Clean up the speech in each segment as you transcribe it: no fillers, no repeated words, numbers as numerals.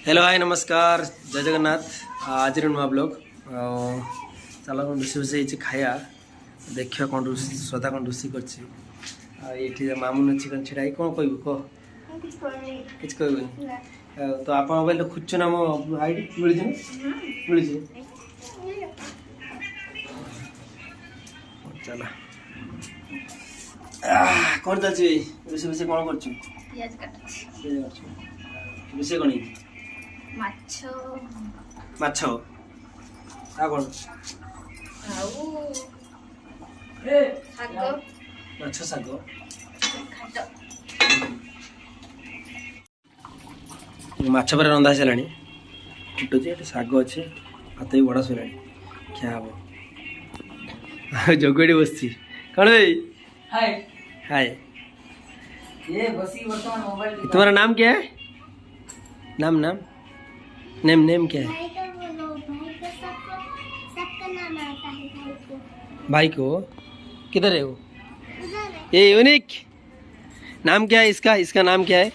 Hello hi नमस्कार जय जगन्नाथ आज नुआ ब्लॉग चल रोषे बस खाया देखिए कौन श्रद्धा कौन रोषे कर मामून अच्छी कौन छिड़ा कौन कह कि कहबनी तो आप मोबाइल खोज ना मो आईडी मिल चल कौन चलती रोषे बस कौन कर रोषे कौन माछ माछ आ कौन माछ शाग माछ पर रंधा सारे फुटुचे शाग अच्छे हाथ भी बड़ा सर क्या हम जोगड़ी बस कौन भाई हाय हाय ये बसी वर्तमान मोबाइल तुम्हारा नाम क्या है नाम नाम नेम नेम क्या है भाई को बोलो, भाई को सबका नाम आता है भाई को। भाई को किधर है वो उधर है। ये यूनिक नाम क्या है इसका इसका नाम क्या है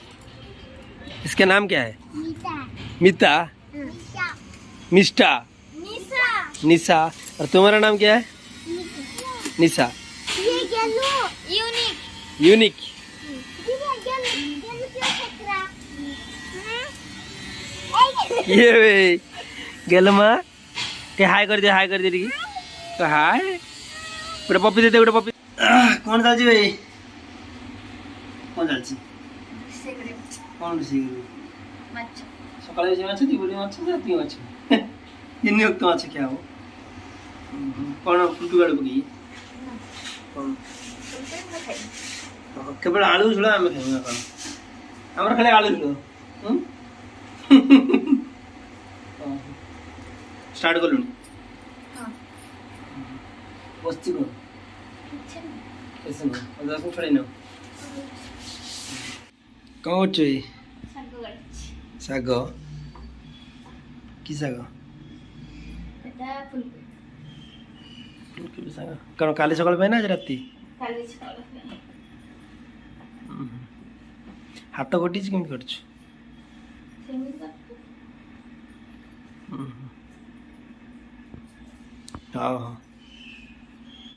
इसका नाम क्या है मीता। मिता मीशा। मिष्टा निशा। निशा और तुम्हारा नाम क्या है निशा ये गेलू यूनिक। यूनिक ये गेलू गेलू क्यों खतरा? ये वे गेलमा के हाय कर दे टिकी तो हाय गोटे पपी देते गोटे पपी कौन चलती भाई कौन चलती कौन रोषे माछ सकाଳେ ରୋଷେଇ ମାଛ ଦିପହରେ ମାଛ ରାତି ମାଛ ତିନି ଅକ୍ତ ମାଛ ଖିଆ ହବ କଣ ଫୁଟୁ ଗାଡୁ ପକେଇ କଣ କେବଳ ଆଳୁ ଝୋଳ ଆମେ ଖାଇବୁ ନା କଣ ଆମର ଖାଲି ଆଳୁ ଝୋଳ ଷ୍ଟାର୍ଟ କଲୁଣି ବସିଛି କଣ କେତେ ସମୟ 10 ମିନିଟ୍ ଛଡ଼େଇ ନେବ କଣ କରୁଛୁ ଏଇ ଶାଗ କି ଶାଗ এটা ফুলকপি ଫୁଲକୋବି ଶାଗ କଣ କାଲି ସକାଳ ପାଇଁ ନା ଆଜି ରାତି কালি সকালে ହାତ କଟିଛି କେମିତି କରିଛୁ সেমিটা ହଉ ହଉ